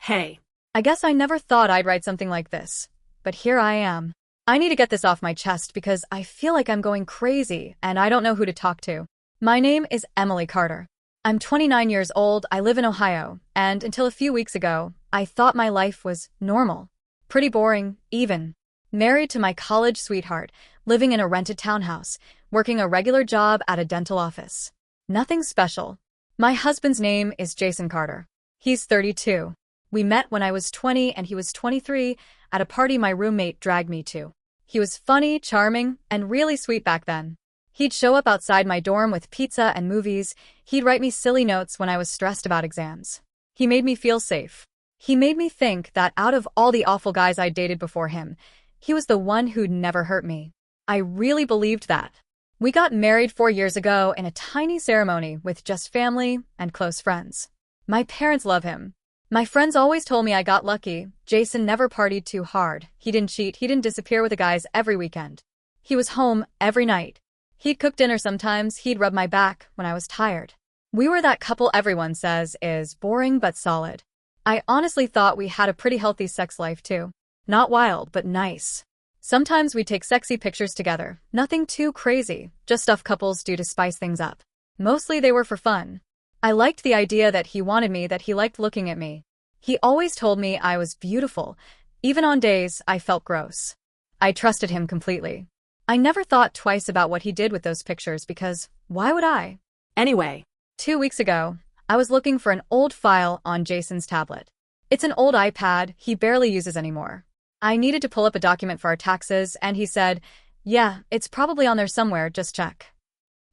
Hey, I guess I never thought I'd write something like this, but here I am. I need to get this off my chest because I feel like I'm going crazy and I don't know who to talk to. My name is Emily Carter. I'm 29 years old, I live in Ohio, and until a few weeks ago, I thought my life was normal. Pretty boring, even. Married to my college sweetheart, living in a rented townhouse, working a regular job at a dental office. Nothing special. My husband's name is Jason Carter. He's 32. We met when I was 20 and he was 23 at a party my roommate dragged me to. He was funny, charming, and really sweet back then. He'd show up outside my dorm with pizza and movies. He'd write me silly notes when I was stressed about exams. He made me feel safe. He made me think that out of all the awful guys I dated before him, he was the one who'd never hurt me. I really believed that. We got married 4 years ago in a tiny ceremony with just family and close friends. My parents love him. My friends always told me I got lucky. Jason never partied too hard. He didn't cheat. He didn't disappear with the guys every weekend. He was home every night. He'd cook dinner sometimes. He'd rub my back when I was tired. We were that couple everyone says is boring but solid. I honestly thought we had a pretty healthy sex life too. Not wild, but nice. Sometimes we'd take sexy pictures together. Nothing too crazy, just stuff couples do to spice things up. Mostly they were for fun. I liked the idea that he wanted me, that he liked looking at me. He always told me I was beautiful, even on days I felt gross. I trusted him completely. I never thought twice about what he did with those pictures because why would I? anyway, 2 weeks ago, I was looking for an old file on Jason's tablet. It's an old iPad he barely uses anymore. I needed to pull up a document for our taxes, and he said, "Yeah, it's probably on there somewhere, just check."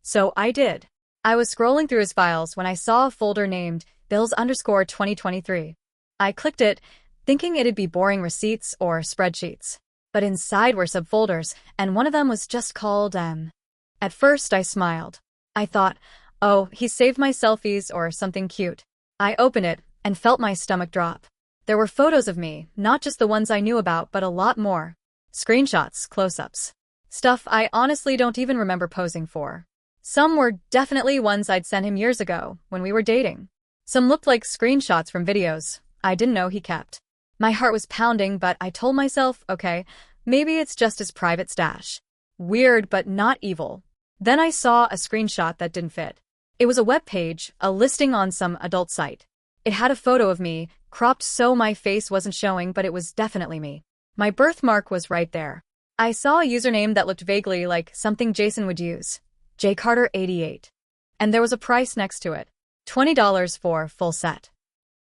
So I did. I was scrolling through his files when I saw a folder named Bills_2023. I clicked it, thinking it'd be boring receipts or spreadsheets. But inside were subfolders, and one of them was just called M. At first I smiled. I thought, oh, he saved my selfies or something cute. I opened it and felt my stomach drop. There were photos of me, not just the ones I knew about, but a lot more. Screenshots, close-ups. Stuff I honestly don't even remember posing for. Some were definitely ones I'd sent him years ago, when we were dating. Some looked like screenshots from videos I didn't know he kept. My heart was pounding, but I told myself, okay, maybe it's just his private stash. Weird, but not evil. Then I saw a screenshot that didn't fit. It was a web page, a listing on some adult site. It had a photo of me, cropped so my face wasn't showing, but it was definitely me. My birthmark was right there. I saw a username that looked vaguely like something Jason would use. jcarter88. And there was a price next to it. $20 for full set.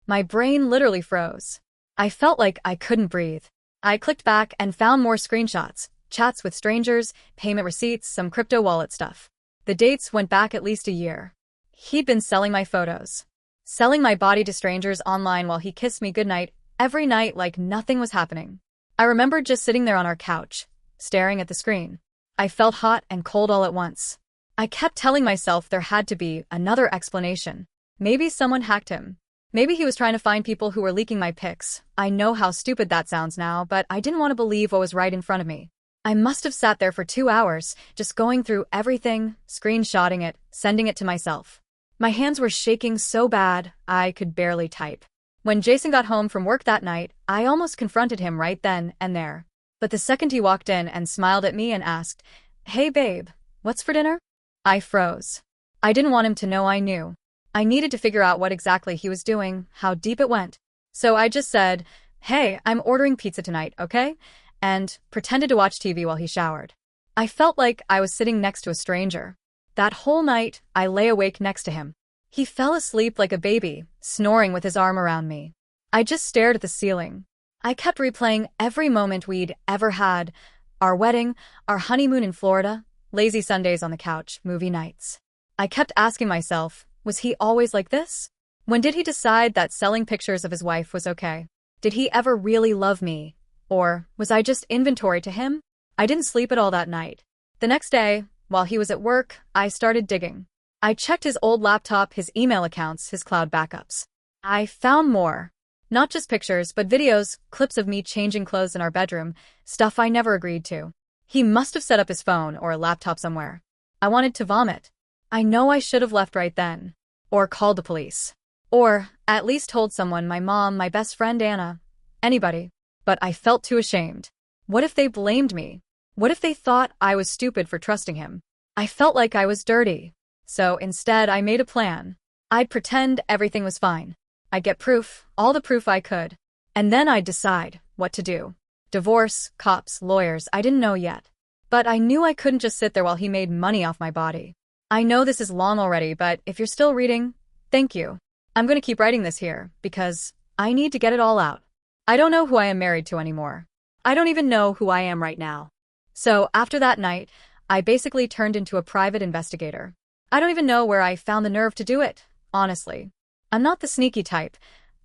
My brain literally froze. I felt like I couldn't breathe. I clicked back and found more screenshots, chats with strangers, payment receipts, some crypto wallet stuff. The dates went back at least a year. He'd been selling my photos. Selling my body to strangers online while he kissed me goodnight every night like nothing was happening. I remember just sitting there on our couch, staring at the screen. I felt hot and cold all at once. I kept telling myself there had to be another explanation. Maybe someone hacked him. Maybe he was trying to find people who were leaking my pics. I know how stupid that sounds now, but I didn't want to believe what was right in front of me. I must have sat there for 2 hours, just going through everything, screenshotting it, sending it to myself. My hands were shaking so bad, I could barely type. When Jason got home from work that night, I almost confronted him right then and there. But the second he walked in and smiled at me and asked, "Hey babe, what's for dinner?" I froze. I didn't want him to know I knew. I needed to figure out what exactly he was doing, how deep it went. So I just said, "Hey, I'm ordering pizza tonight, okay?" And pretended to watch TV while he showered. I felt like I was sitting next to a stranger. That whole night, I lay awake next to him. He fell asleep like a baby, snoring with his arm around me. I just stared at the ceiling. I kept replaying every moment we'd ever had. Our wedding, our honeymoon in Florida, lazy Sundays on the couch, movie nights. I kept asking myself, was he always like this? When did he decide that selling pictures of his wife was okay? Did he ever really love me? Or was I just inventory to him? I didn't sleep at all that night. The next day, while he was at work, I started digging. I checked his old laptop, his email accounts, his cloud backups. I found more. Not just pictures, but videos, clips of me changing clothes in our bedroom, stuff I never agreed to. He must have set up his phone or a laptop somewhere. I wanted to vomit. I know I should have left right then. Or called the police. Or, at least told someone, my mom, my best friend Anna. Anybody. But I felt too ashamed. What if they blamed me? What if they thought I was stupid for trusting him? I felt like I was dirty. So instead, I made a plan. I'd pretend everything was fine. I'd get proof, all the proof I could. And then I'd decide what to do. Divorce, cops, lawyers, I didn't know yet. But I knew I couldn't just sit there while he made money off my body. I know this is long already, but if you're still reading, thank you. I'm going to keep writing this here, because I need to get it all out. I don't know who I am married to anymore. I don't even know who I am right now. So after that night, I basically turned into a private investigator. I don't even know where I found the nerve to do it, honestly. I'm not the sneaky type.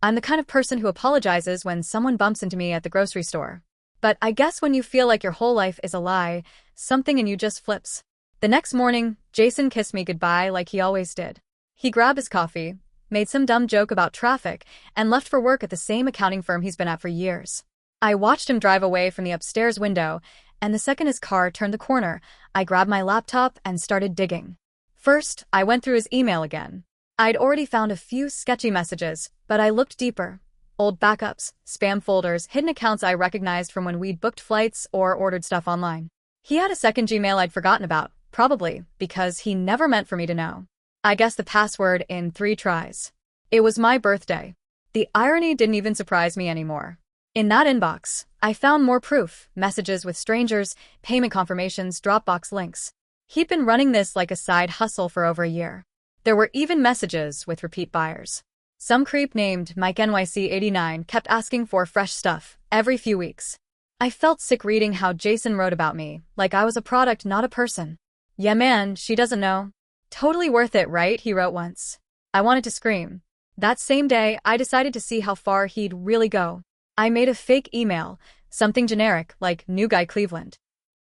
I'm the kind of person who apologizes when someone bumps into me at the grocery store. But I guess when you feel like your whole life is a lie, something in you just flips. The next morning, Jason kissed me goodbye like he always did. He grabbed his coffee, made some dumb joke about traffic, and left for work at the same accounting firm he's been at for years. I watched him drive away from the upstairs window, and the second his car turned the corner, I grabbed my laptop and started digging. First, I went through his email again. I'd already found a few sketchy messages, but I looked deeper. Old backups, spam folders, hidden accounts I recognized from when we'd booked flights or ordered stuff online. He had a second Gmail I'd forgotten about, probably because he never meant for me to know. I guessed the password in 3 tries. It was my birthday. The irony didn't even surprise me anymore. In that inbox, I found more proof, messages with strangers, payment confirmations, Dropbox links. He'd been running this like a side hustle for over a year. There were even messages with repeat buyers. Some creep named Mike NYC89 kept asking for fresh stuff every few weeks. I felt sick reading how Jason wrote about me, like I was a product, not a person. Yeah man, she doesn't know. Totally worth it, right? He wrote once. I wanted to scream. That same day, I decided to see how far he'd really go. I made a fake email, something generic like New Guy Cleveland.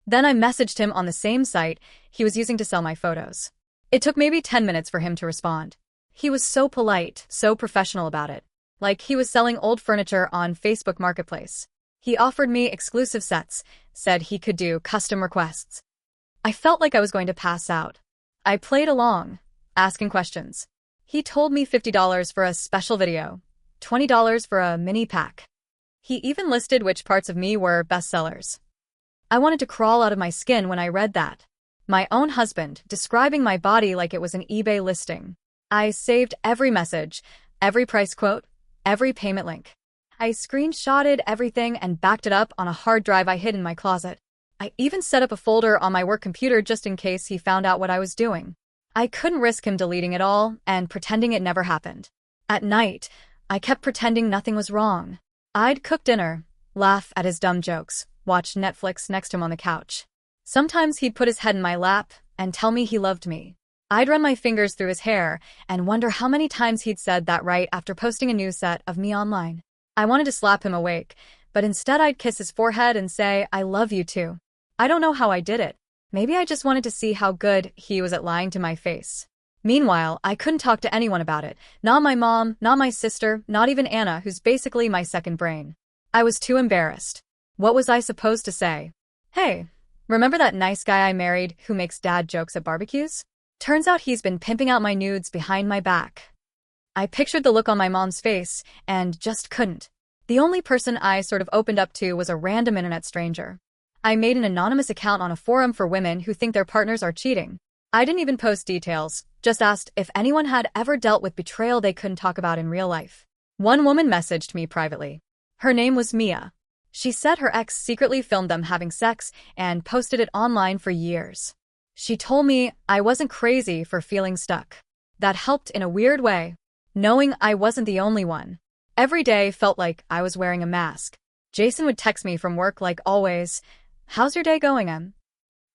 Then I messaged him on the same site he was using to sell my photos. It took maybe 10 minutes for him to respond. He was so polite, so professional about it. Like he was selling old furniture on Facebook Marketplace. He offered me exclusive sets, said he could do custom requests. I felt like I was going to pass out. I played along, asking questions. He told me $50 for a special video, $20 for a mini pack. He even listed which parts of me were bestsellers. I wanted to crawl out of my skin when I read that. My own husband, describing my body like it was an eBay listing. I saved every message, every price quote, every payment link. I screenshotted everything and backed it up on a hard drive I hid in my closet. I even set up a folder on my work computer just in case he found out what I was doing. I couldn't risk him deleting it all and pretending it never happened. At night, I kept pretending nothing was wrong. I'd cook dinner, laugh at his dumb jokes, watch Netflix next to him on the couch. Sometimes he'd put his head in my lap and tell me he loved me. I'd run my fingers through his hair and wonder how many times he'd said that right after posting a new set of me online. I wanted to slap him awake, but instead I'd kiss his forehead and say, I love you too. I don't know how I did it. Maybe I just wanted to see how good he was at lying to my face. Meanwhile, I couldn't talk to anyone about it. Not my mom, not my sister, not even Anna, who's basically my second brain. I was too embarrassed. What was I supposed to say? Hey, remember that nice guy I married who makes dad jokes at barbecues? Turns out he's been pimping out my nudes behind my back. I pictured the look on my mom's face and just couldn't. The only person I sort of opened up to was a random internet stranger. I made an anonymous account on a forum for women who think their partners are cheating. I didn't even post details, just asked if anyone had ever dealt with betrayal they couldn't talk about in real life. One woman messaged me privately. Her name was Mia. She said her ex secretly filmed them having sex and posted it online for years. She told me I wasn't crazy for feeling stuck. That helped in a weird way, knowing I wasn't the only one. Every day felt like I was wearing a mask. Jason would text me from work like always, "How's your day going, Em?"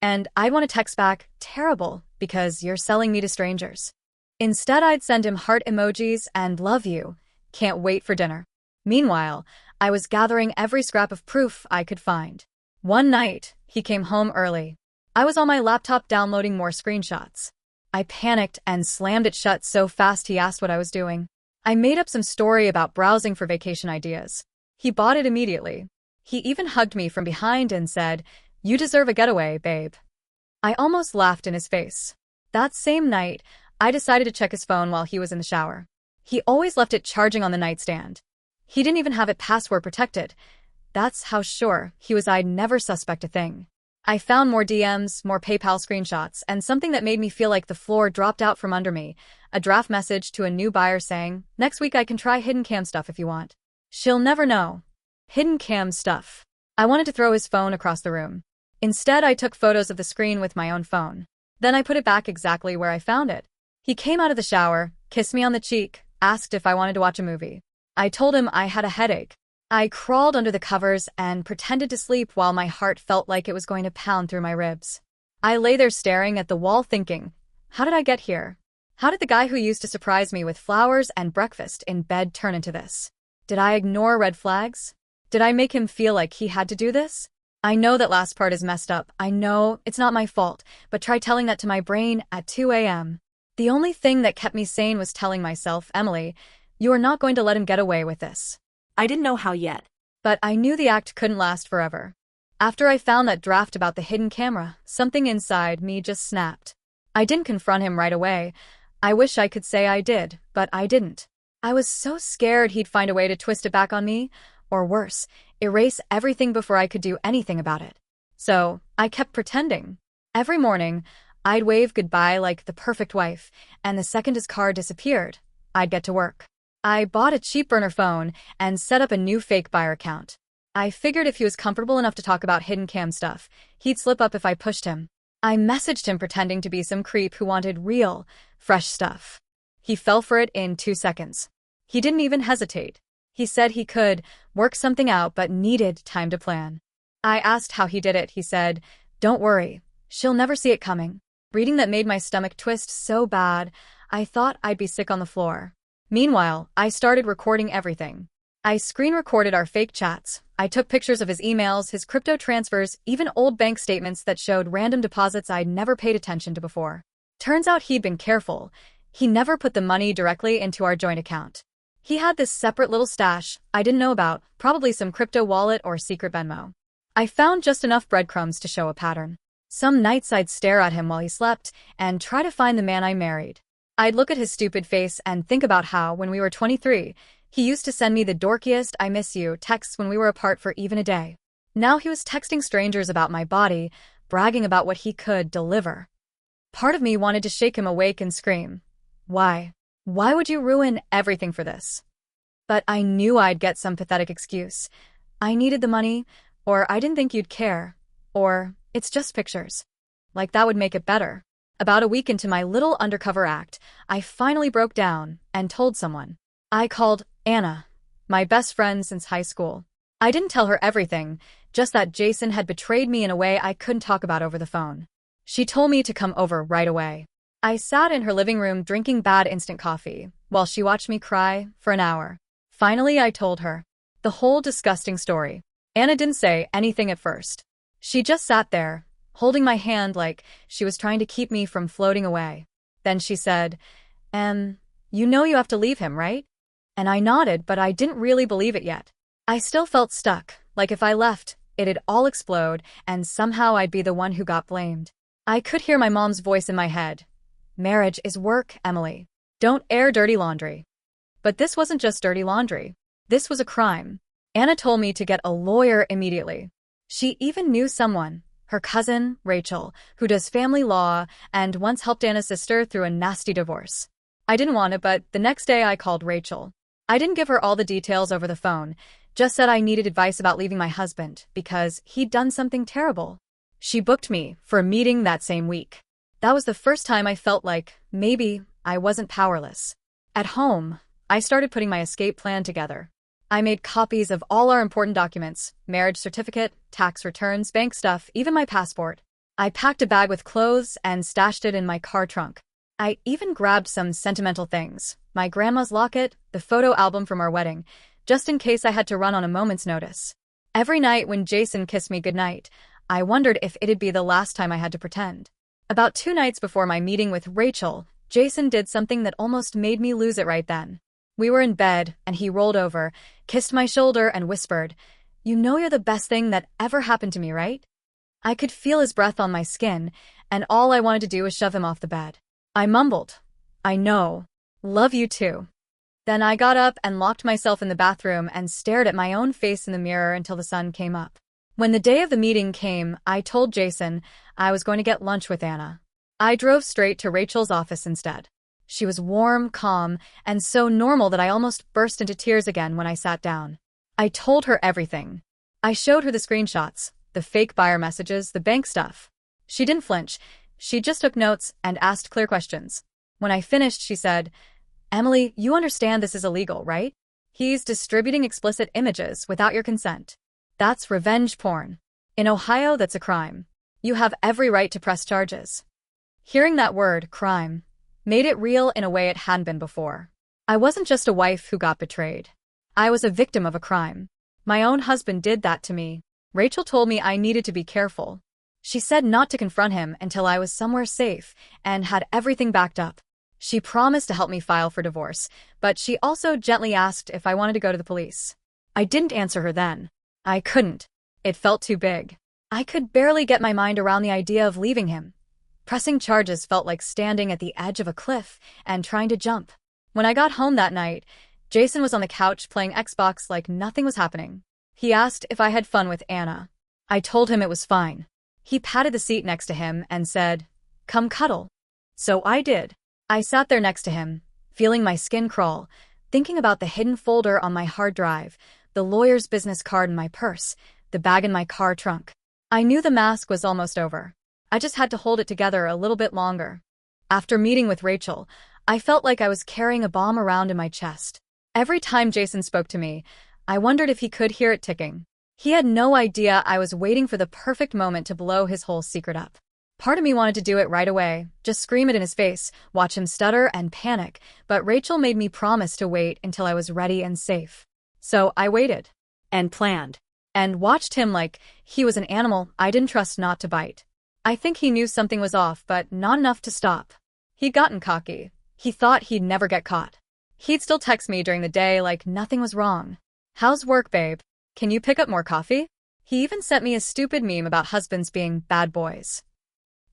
And I'd want to text back, "Terrible, because you're selling me to strangers." Instead, I'd send him heart emojis and "love you, can't wait for dinner." Meanwhile, I was gathering every scrap of proof I could find. One night, he came home early. I was on my laptop downloading more screenshots. I panicked and slammed it shut so fast he asked what I was doing. I made up some story about browsing for vacation ideas. He bought it immediately. He even hugged me from behind and said, "You deserve a getaway, babe." I almost laughed in his face. That same night, I decided to check his phone while he was in the shower. He always left it charging on the nightstand. He didn't even have it password protected. That's how sure he was I'd never suspect a thing. I found more DMs, more PayPal screenshots, and something that made me feel like the floor dropped out from under me. A draft message to a new buyer saying, "Next week I can try hidden cam stuff if you want." She'll never know. Hidden cam stuff. I wanted to throw his phone across the room. Instead, I took photos of the screen with my own phone. Then I put it back exactly where I found it. He came out of the shower, kissed me on the cheek, asked if I wanted to watch a movie. I told him I had a headache. I crawled under the covers and pretended to sleep while my heart felt like it was going to pound through my ribs. I lay there staring at the wall thinking, how did I get here? How did the guy who used to surprise me with flowers and breakfast in bed turn into this? Did I ignore red flags? Did I make him feel like he had to do this? I know that last part is messed up. I know it's not my fault, but try telling that to my brain at 2 a.m. The only thing that kept me sane was telling myself, Emily, you are not going to let him get away with this. I didn't know how yet. But I knew the act couldn't last forever. After I found that draft about the hidden camera, something inside me just snapped. I didn't confront him right away. I wish I could say I did, but I didn't. I was so scared he'd find a way to twist it back on me, or worse, erase everything before I could do anything about it. So, I kept pretending. Every morning, I'd wave goodbye like the perfect wife, and the second his car disappeared, I'd get to work. I bought a cheap burner phone and set up a new fake buyer account. I figured if he was comfortable enough to talk about hidden cam stuff, he'd slip up if I pushed him. I messaged him pretending to be some creep who wanted real, fresh stuff. He fell for it in 2 seconds. He didn't even hesitate. He said he could work something out but needed time to plan. I asked how he did it. He said, "Don't worry, she'll never see it coming." Reading that made my stomach twist so bad, I thought I'd be sick on the floor. Meanwhile, I started recording everything. I screen recorded our fake chats. I took pictures of his emails, his crypto transfers, even old bank statements that showed random deposits I'd never paid attention to before. Turns out he'd been careful. He never put the money directly into our joint account. He had this separate little stash I didn't know about, probably some crypto wallet or secret Venmo. I found just enough breadcrumbs to show a pattern. Some nights I'd stare at him while he slept and try to find the man I married. I'd look at his stupid face and think about how, when we were 23, he used to send me the dorkiest "I miss you" texts when we were apart for even a day. Now he was texting strangers about my body, bragging about what he could deliver. Part of me wanted to shake him awake and scream, "Why? Why would you ruin everything for this?" But I knew I'd get some pathetic excuse. I needed the money, or I didn't think you'd care, or it's just pictures. Like that would make it better. About a week into my little undercover act, I finally broke down and told someone. I called Anna, my best friend since high school. I didn't tell her everything, just that Jason had betrayed me in a way I couldn't talk about over the phone. She told me to come over right away. I sat in her living room drinking bad instant coffee, while she watched me cry for an hour. Finally, I told her the whole disgusting story. Anna didn't say anything at first. She just sat there, holding my hand like she was trying to keep me from floating away. Then she said, you know you have to leave him, right?" And I nodded, but I didn't really believe it yet. I still felt stuck, like if I left, it'd all explode, and somehow I'd be the one who got blamed. I could hear my mom's voice in my head. "Marriage is work, Emily. Don't air dirty laundry." But this wasn't just dirty laundry. This was a crime. Anna told me to get a lawyer immediately. She even knew someone, her cousin, Rachel, who does family law and once helped Anna's sister through a nasty divorce. I didn't want it, but the next day I called Rachel. I didn't give her all the details over the phone, just said I needed advice about leaving my husband because he'd done something terrible. She booked me for a meeting that same week. That was the first time I felt like maybe I wasn't powerless. At home, I started putting my escape plan together. I made copies of all our important documents, marriage certificate, tax returns, bank stuff, even my passport. I packed a bag with clothes and stashed it in my car trunk. I even grabbed some sentimental things, my grandma's locket, the photo album from our wedding, just in case I had to run on a moment's notice. Every night when Jason kissed me goodnight, I wondered if it'd be the last time I had to pretend. About 2 nights before my meeting with Rachel, Jason did something that almost made me lose it right then. We were in bed, and he rolled over, kissed my shoulder, and whispered, "You know you're the best thing that ever happened to me, right?" I could feel his breath on my skin, and all I wanted to do was shove him off the bed. I mumbled, "I know. Love you too." Then I got up and locked myself in the bathroom and stared at my own face in the mirror until the sun came up. When the day of the meeting came, I told Jason I was going to get lunch with Anna. I drove straight to Rachel's office instead. She was warm, calm, and so normal that I almost burst into tears again when I sat down. I told her everything. I showed her the screenshots, the fake buyer messages, the bank stuff. She didn't flinch. She just took notes and asked clear questions. When I finished, she said, "Emily, you understand this is illegal, right? He's distributing explicit images without your consent. That's revenge porn. In Ohio, that's a crime. You have every right to press charges." Hearing that word, crime, made it real in a way it hadn't been before. I wasn't just a wife who got betrayed. I was a victim of a crime. My own husband did that to me. Rachel told me I needed to be careful. She said not to confront him until I was somewhere safe and had everything backed up. She promised to help me file for divorce, but she also gently asked if I wanted to go to the police. I didn't answer her then. I couldn't. It felt too big. I could barely get my mind around the idea of leaving him. Pressing charges felt like standing at the edge of a cliff and trying to jump. When I got home that night, Jason was on the couch playing Xbox like nothing was happening. He asked if I had fun with Anna. I told him it was fine. He patted the seat next to him and said, "Come cuddle." So I did. I sat there next to him, feeling my skin crawl, thinking about the hidden folder on my hard drive, the lawyer's business card in my purse, the bag in my car trunk. I knew the mask was almost over. I just had to hold it together a little bit longer. After meeting with Rachel, I felt like I was carrying a bomb around in my chest. Every time Jason spoke to me, I wondered if he could hear it ticking. He had no idea I was waiting for the perfect moment to blow his whole secret up. Part of me wanted to do it right away, just scream it in his face, watch him stutter and panic, but Rachel made me promise to wait until I was ready and safe. So I waited, and planned, and watched him like he was an animal I didn't trust not to bite. I think he knew something was off, but not enough to stop. He'd gotten cocky. He thought he'd never get caught. He'd still text me during the day like nothing was wrong. "How's work, babe? Can you pick up more coffee?" He even sent me a stupid meme about husbands being bad boys.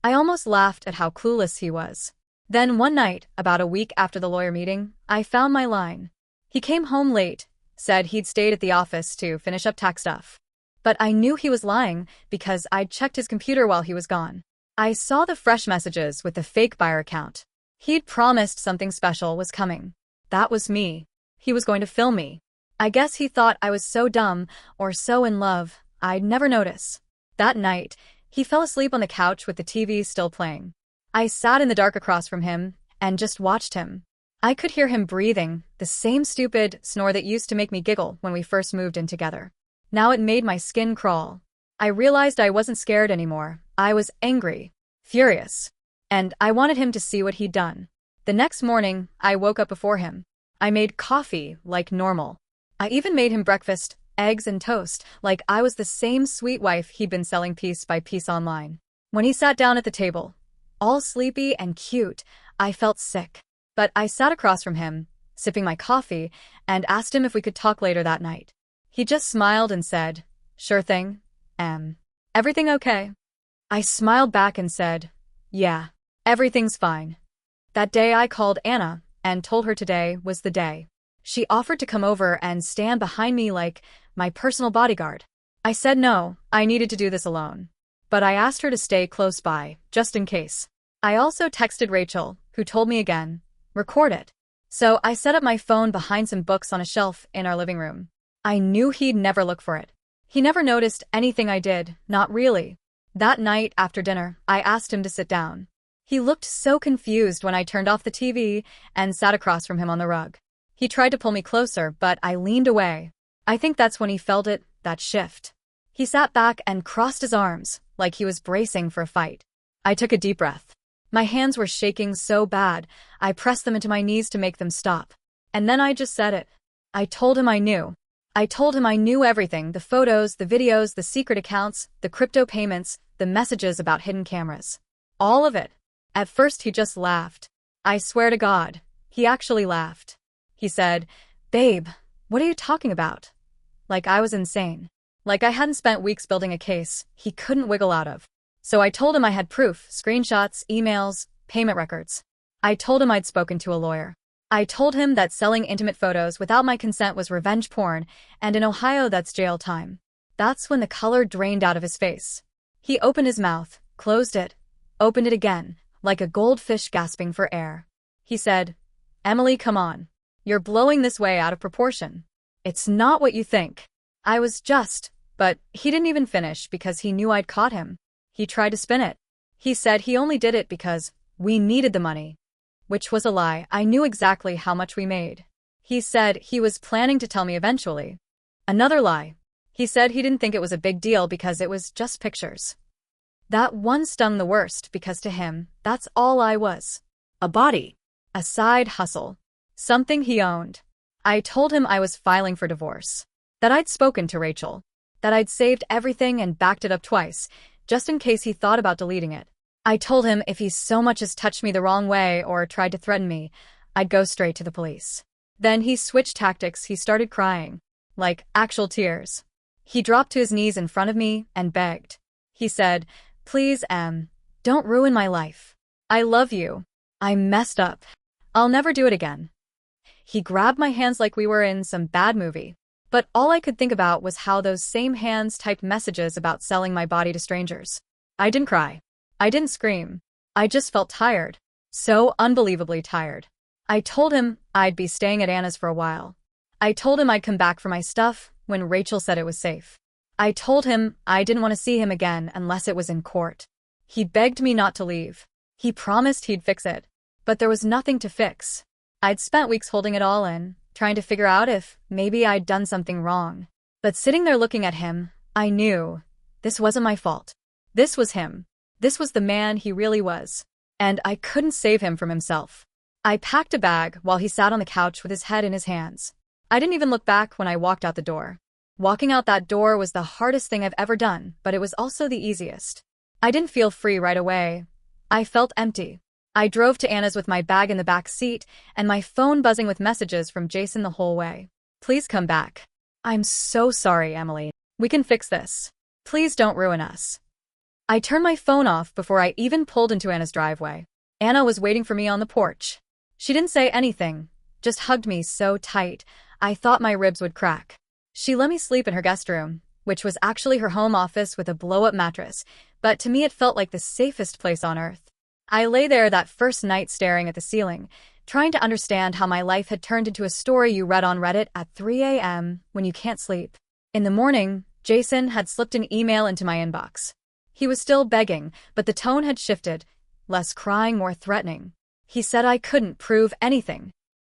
I almost laughed at how clueless he was. Then one night, about a week after the lawyer meeting, I found my line. He came home late, said he'd stayed at the office to finish up tax stuff. But I knew he was lying because I'd checked his computer while he was gone. I saw the fresh messages with the fake buyer account. He'd promised something special was coming. That was me. He was going to film me. I guess he thought I was so dumb or so in love, I'd never notice. That night, he fell asleep on the couch with the TV still playing. I sat in the dark across from him and just watched him. I could hear him breathing, the same stupid snore that used to make me giggle when we first moved in together. Now it made my skin crawl. I realized I wasn't scared anymore. I was angry, furious, and I wanted him to see what he'd done. The next morning, I woke up before him. I made coffee like normal. I even made him breakfast, eggs and toast, like I was the same sweet wife he'd been selling piece by piece online. When he sat down at the table, all sleepy and cute, I felt sick. But I sat across from him, sipping my coffee, and asked him if we could talk later that night. He just smiled and said, "Sure thing, everything okay?" I smiled back and said, "Yeah, everything's fine." That day I called Anna and told her today was the day. She offered to come over and stand behind me like my personal bodyguard. I said no, I needed to do this alone. But I asked her to stay close by, just in case. I also texted Rachel, who told me again, "Record it." So I set up my phone behind some books on a shelf in our living room. I knew he'd never look for it. He never noticed anything I did, not really. That night after dinner, I asked him to sit down. He looked so confused when I turned off the TV and sat across from him on the rug. He tried to pull me closer, but I leaned away. I think that's when he felt it, that shift. He sat back and crossed his arms, like he was bracing for a fight. I took a deep breath. My hands were shaking so bad, I pressed them into my knees to make them stop. And then I just said it. I told him I knew. I told him I knew everything, the photos, the videos, the secret accounts, the crypto payments, the messages about hidden cameras. All of it. At first he just laughed. I swear to God, he actually laughed. He said, "Babe, what are you talking about?" Like I was insane. Like I hadn't spent weeks building a case he couldn't wiggle out of. So I told him I had proof, screenshots, emails, payment records. I told him I'd spoken to a lawyer. I told him that selling intimate photos without my consent was revenge porn, and in Ohio that's jail time. That's when the color drained out of his face. He opened his mouth, closed it, opened it again, like a goldfish gasping for air. He said, "Emily, come on. You're blowing this way out of proportion. It's not what you think." I was just, but he didn't even finish because he knew I'd caught him. He tried to spin it. He said he only did it because we needed the money. Which was a lie. I knew exactly how much we made. He said he was planning to tell me eventually. Another lie. He said he didn't think it was a big deal because it was just pictures. That one stung the worst because to him, that's all I was. A body. A side hustle. Something he owned. I told him I was filing for divorce. That I'd spoken to Rachel. That I'd saved everything and backed it up twice, just in case he thought about deleting it. I told him if he so much as touched me the wrong way or tried to threaten me, I'd go straight to the police. Then he switched tactics. He started crying. Like actual tears. He dropped to his knees in front of me and begged. He said, "Please, don't ruin my life. I love you. I messed up. I'll never do it again." He grabbed my hands like we were in some bad movie. But all I could think about was how those same hands typed messages about selling my body to strangers. I didn't cry. I didn't scream. I just felt tired. So unbelievably tired. I told him I'd be staying at Anna's for a while. I told him I'd come back for my stuff when Rachel said it was safe. I told him I didn't want to see him again unless it was in court. He begged me not to leave. He promised he'd fix it. But there was nothing to fix. I'd spent weeks holding it all in, trying to figure out if maybe I'd done something wrong. But sitting there looking at him, I knew this wasn't my fault. This was him. This was the man he really was. And I couldn't save him from himself. I packed a bag while he sat on the couch with his head in his hands. I didn't even look back when I walked out the door. Walking out that door was the hardest thing I've ever done, but it was also the easiest. I didn't feel free right away. I felt empty. I drove to Anna's with my bag in the back seat and my phone buzzing with messages from Jason the whole way. "Please come back. I'm so sorry, Emily. We can fix this. Please don't ruin us." I turned my phone off before I even pulled into Anna's driveway. Anna was waiting for me on the porch. She didn't say anything, just hugged me so tight, I thought my ribs would crack. She let me sleep in her guest room, which was actually her home office with a blow-up mattress, but to me it felt like the safest place on earth. I lay there that first night staring at the ceiling, trying to understand how my life had turned into a story you read on Reddit at 3 a.m. when you can't sleep. In the morning, Jason had slipped an email into my inbox. He was still begging, but the tone had shifted, less crying, more threatening. He said I couldn't prove anything.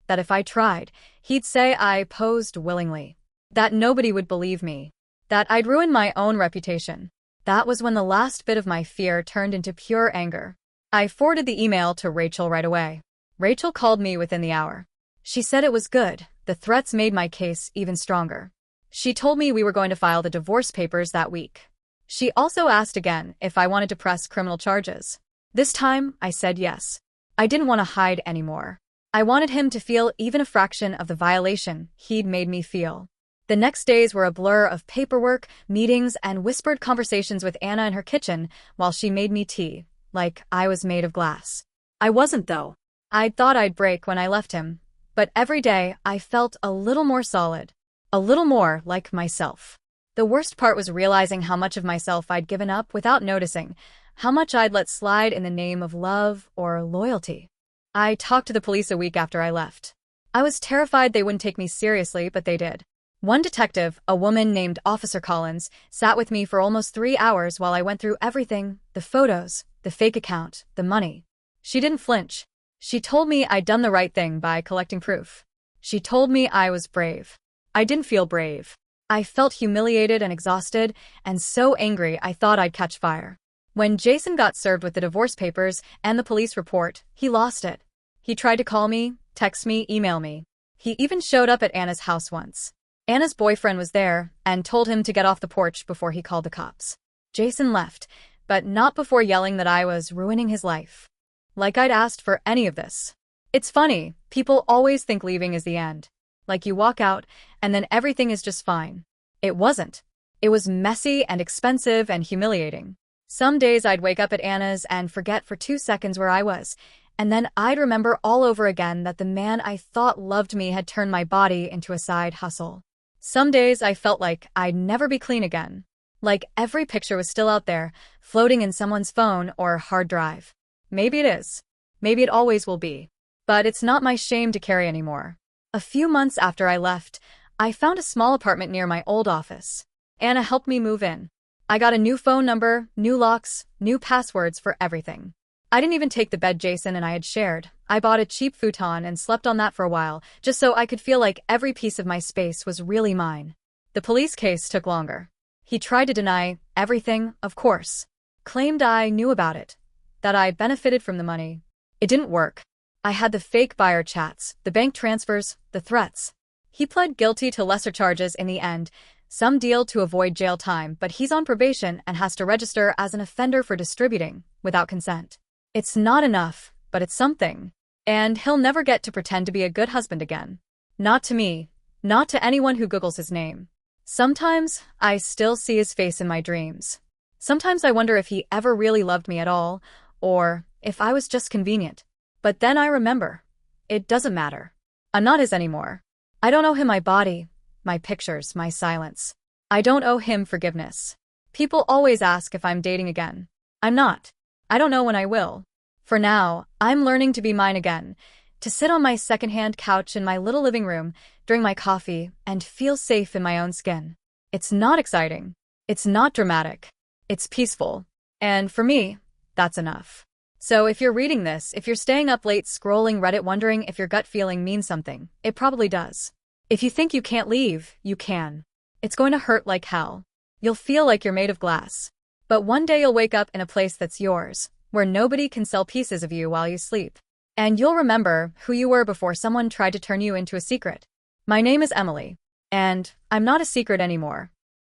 That if I tried, he'd say I posed willingly. That nobody would believe me. That I'd ruin my own reputation. That was when the last bit of my fear turned into pure anger. I forwarded the email to Rachel right away. Rachel called me within the hour. She said it was good. The threats made my case even stronger. She told me we were going to file the divorce papers that week. She also asked again if I wanted to press criminal charges. This time, I said yes. I didn't want to hide anymore. I wanted him to feel even a fraction of the violation he'd made me feel. The next days were a blur of paperwork, meetings, and whispered conversations with Anna in her kitchen while she made me tea, like I was made of glass. I wasn't, though. I'd thought I'd break when I left him, but every day I felt a little more solid, a little more like myself. The worst part was realizing how much of myself I'd given up without noticing, how much I'd let slide in the name of love or loyalty. I talked to the police a week after I left. I was terrified they wouldn't take me seriously, but they did. One detective, a woman named Officer Collins, sat with me for almost 3 hours while I went through everything, the photos, the fake account, the money. She didn't flinch. She told me I'd done the right thing by collecting proof. She told me I was brave. I didn't feel brave. I felt humiliated and exhausted, and so angry I thought I'd catch fire. When Jason got served with the divorce papers and the police report, he lost it. He tried to call me, text me, email me. He even showed up at Anna's house once. Anna's boyfriend was there and told him to get off the porch before he called the cops. Jason left, but not before yelling that I was ruining his life. Like I'd asked for any of this. It's funny, people always think leaving is the end. Like you walk out, and then everything is just fine. It wasn't. It was messy and expensive and humiliating. Some days I'd wake up at Anna's and forget for 2 seconds where I was, And then I'd remember all over again that the man I thought loved me had turned my body into a side hustle. Some days I felt like I'd never be clean again. Like every picture was still out there, floating in someone's phone or hard drive. Maybe it is. Maybe it always will be. But it's not my shame to carry anymore. A few months after I left, I found a small apartment near my old office. Anna helped me move in. I got a new phone number, new locks, new passwords for everything. I didn't even take the bed Jason and I had shared. I bought a cheap futon and slept on that for a while, just so I could feel like every piece of my space was really mine. The police case took longer. He tried to deny everything, of course. Claimed I knew about it, that I benefited from the money. It didn't work. I had the fake buyer chats, the bank transfers, the threats. He pled guilty to lesser charges in the end, some deal to avoid jail time, but he's on probation and has to register as an offender for distributing, without consent. It's not enough, but it's something. And he'll never get to pretend to be a good husband again. Not to me, not to anyone who Googles his name. Sometimes, I still see his face in my dreams. Sometimes I wonder if he ever really loved me at all, or if I was just convenient. But then I remember. It doesn't matter. I'm not his anymore. I don't owe him my body, my pictures, my silence. I don't owe him forgiveness. People always ask if I'm dating again. I'm not. I don't know when I will. For now, I'm learning to be mine again, to sit on my secondhand couch in my little living room, drink my coffee, and feel safe in my own skin. It's not exciting. It's not dramatic. It's peaceful. And for me, that's enough. So if you're reading this, if you're staying up late scrolling Reddit wondering if your gut feeling means something, it probably does. If you think you can't leave, you can. It's going to hurt like hell. You'll feel like you're made of glass. But one day you'll wake up in a place that's yours, where nobody can sell pieces of you while you sleep. And you'll remember who you were before someone tried to turn you into a secret. My name is Emily. And I'm not a secret anymore.